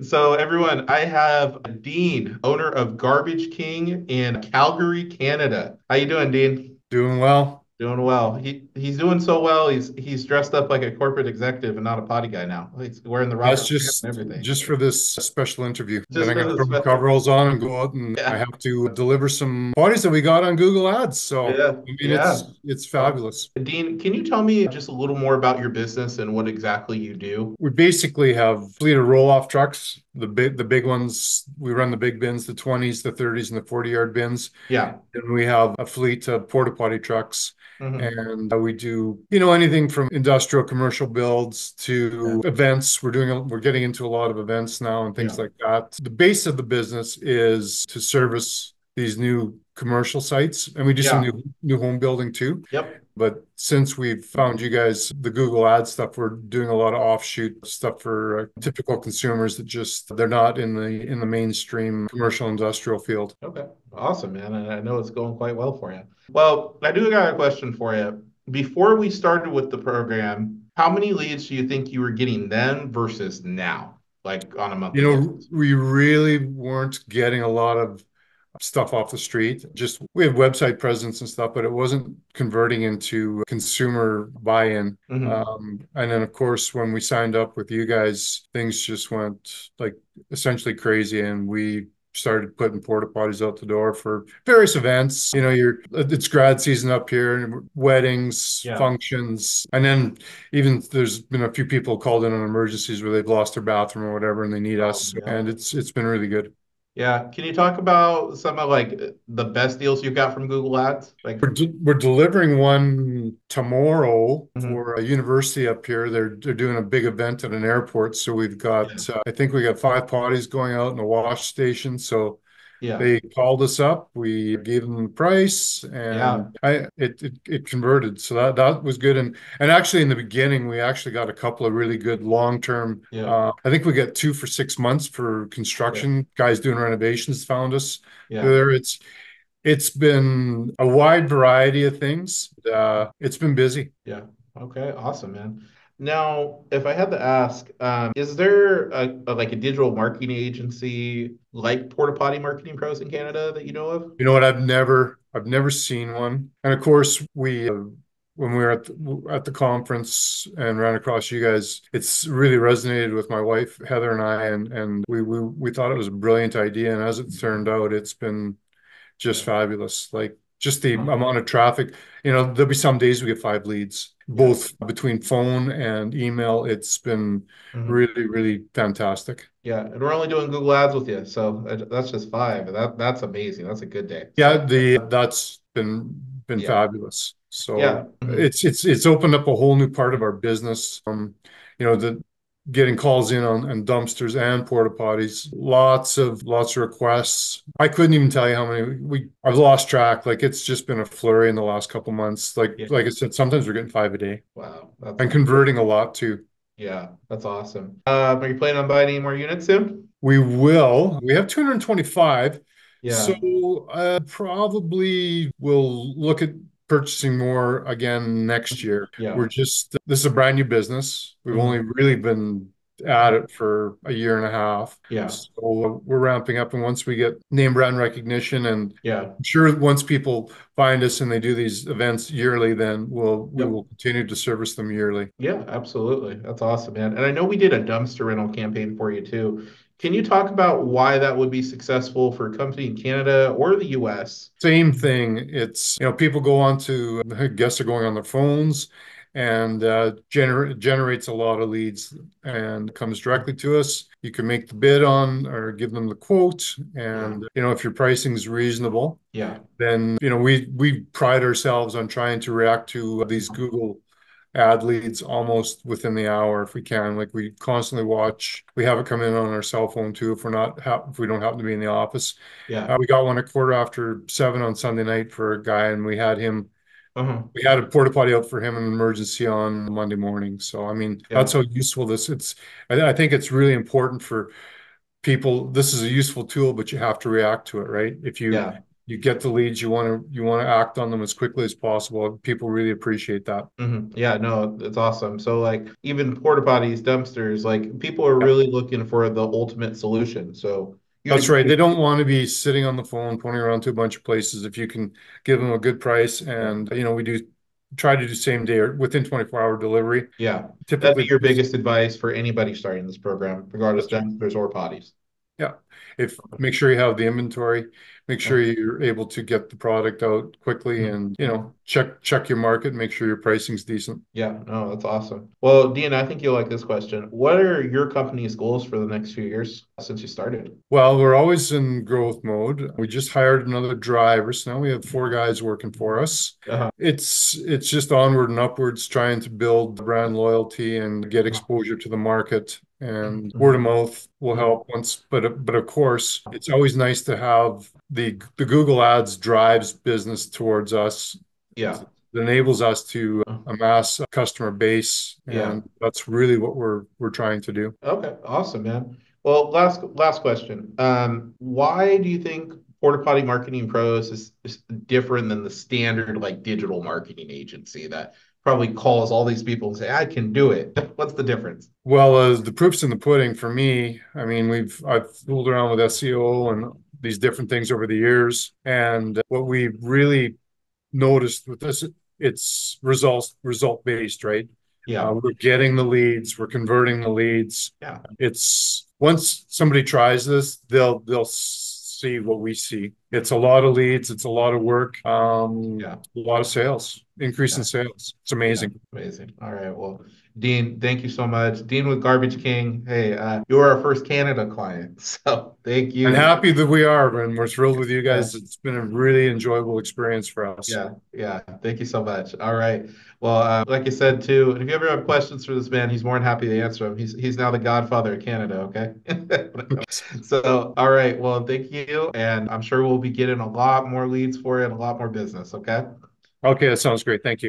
So everyone, I have Dean, owner of Garbage King in Calgary, Canada. How you doing, Dean? Doing well. Doing well. He's doing so well. He's dressed up like a corporate executive and not a potty guy now. He's wearing the That's Robert's pants and just everything. just for this special interview. Then Just I for got to the throw my special. coveralls on and go out, and I Yeah, have to deliver some parties that we got on Google Ads. So yeah, I mean, yeah. it's Oh, fabulous. Dean, can you tell me just a little more about your business and what exactly you do? We basically have a fleet of roll-off trucks, the big ones. We run the big bins, the 20s, the 30s, and the 40-yard bins. Yeah. And we have a fleet of porta potty trucks. Hmm. And we do, anything from industrial commercial builds Yeah. to events. We're getting into a lot of events now and things Yeah. like that. The base of the business is to service these new commercial sites, and we do some Yeah. new home building too. Yep. But since we've found you guys, the Google Ads stuff, we're doing a lot of offshoot stuff for typical consumers that just they're not in the mainstream commercial industrial field. Okay. Awesome, man. And I know it's going quite well for you. Well, I do got a question for you. Before we started with the program, how many leads do you think you were getting then versus now, like on a monthly basis? We really weren't getting a lot of stuff off the street. Just we have website presence and stuff, but it wasn't converting into consumer buy-in. Hmm. And then, of course, when we signed up with you guys, things just went like essentially crazy, and we started putting porta potties out the door for various events. It's grad season up here, and weddings, Yeah. functions, and then even there's been a few people called in on emergencies where they've lost their bathroom or whatever, and they need Oh, us, yeah. and it's been really good. Yeah. Can you talk about some of like the best deals you got from Google Ads? Like, We're delivering one tomorrow mhm. for a university up here. They're doing a big event at an airport, so we've Yeah. got I think we got 5 potties going out in a wash station. So Yeah. they called us up. We gave them the price, Yeah. and it converted. So that was good. And actually, in the beginning, we actually got a couple of really good long term. Yeah. I think we got two for 6 months for Yeah. construction. Guys doing renovations found us Yeah. there. It's been a wide variety of things. It's been busy. Yeah. Okay. Awesome, man. Now, if I had to ask, is there like a digital marketing agency like Porta Potty Marketing Pros in Canada that you know of? You know what? I've never seen one. And of course, when we were at the conference and ran across you guys, it's really resonated with my wife Heather and I, and we thought it was a brilliant idea. And as it turned out, it's been just Yeah. fabulous. Like just the Oh, amount of traffic. There'll be some days we get 5 leads, yeah. both between phone and email. It's been Mhm. really, really fantastic. Yeah. And we're only doing Google Ads with you, so that's just five. That's amazing. That's a good day. Yeah, So that's been yeah. fabulous. So Yeah. Mhm. it's opened up a whole new part of our business. The getting calls in on dumpsters and porta potties. Lots of requests. I couldn't even tell you how many I've lost track. Like it's just been a flurry in the last couple months. Like Yeah. like I said, sometimes we're getting 5 a day Wow. That's and converting a lot too. yeah, that's awesome. Are you planning on buying any more units soon? We will. We have 225. So Yeah. probably we'll look at purchasing more again next year. Yeah. This is a brand new business. We've only Mhm. really been at it for a year and a half. Yeah. So we're ramping up. And once we get name brand recognition, and Yeah. I'm sure once people find us and they do these events yearly, then we Yep. will continue to service them yearly. Yeah, absolutely. That's awesome, man. And I know we did a dumpster rental campaign for you too. Can you talk about why that would be successful for a company in Canada or the US? Same thing. It's, people go on to, guests are going on their phones, and generates a lot of leads and comes directly to us. You can make the bid on or give them the quote. Yeah. And, if your pricing is reasonable, Yeah. then, we pride ourselves on trying to react to these Google ad leads almost within the hour if we can. Like we constantly watch. We have it come in on our cell phone too if we don't happen to be in the office. Yeah. We got one at 7:15 on Sunday night for a guy, and Uh-huh. we had a porta potty out for him in an emergency on Monday morning. So I mean, Yeah. that's how useful this. I think it's really important for people. This is a useful tool, but you have to react to it, right? If you Yeah. you get the leads, you want to act on them as quickly as possible. People really appreciate that. Yeah, no, it's awesome. So like even porta potties, dumpsters, like people are Yeah. really looking for the ultimate solution. So you'd That's right. agree. They don't want to be sitting on the phone, pointing around to a bunch of places. If you can give them a good price, Yeah. and we do try to do same day or within 24-hour delivery. Yeah. That'd be Typically, your biggest advice for anybody starting this program, regardless that's dumpsters or potties. yeah. If make sure you have the inventory, make Yeah. sure you're able to get the product out quickly, Mhm. and check your market, make sure your pricing's decent. Yeah, no, that's awesome. Well, Dean, I think you'll like this question. What are your company's goals for the next few years since you started? Well, we're always in growth mode. We just hired another driver, so now we have 4 guys working for us. Uh-huh. It's just onward and upwards, trying to build brand loyalty and get exposure to the market. And word of Mhm. mouth will Mhm. help once, but of course, it's always nice to have the Google Ads drives business towards us. Yeah. It enables us to Uh, amass a customer base, Yeah. and that's really what we're trying to do. Okay, awesome, man. Well, last question. Why do you think Porta Potty Marketing Pros is different than the standard like digital marketing agency that probably calls all these people and say, I can do it. What's the difference? Well, the proof's in the pudding for me. I mean, I've fooled around with SEO and these different things over the years, and what we really noticed with this, it's result based, right? Yeah, We're getting the leads, we're converting the leads. yeah, It's once somebody tries this, they'll see what we see. It's a lot of leads, it's a lot of work, yeah, a lot of sales, increase in yeah. sales. It's Yeah, amazing. amazing. All right. Well, Dean, thank you so much. Dean with Garbage King. Hey, you were our first Canada client. So thank And you. happy that we are, and we're thrilled with you Yeah, guys. It's been a really enjoyable experience for us. yeah, yeah. Thank you so much. All right. Well, like I said too, if you ever have questions for this man, he's more than happy to answer them. He's now the godfather of Canada, okay? So, all right. Well, thank you. And I'm sure we'll be getting a lot more leads for you and a lot more business, okay? Okay, that sounds great. Thank you.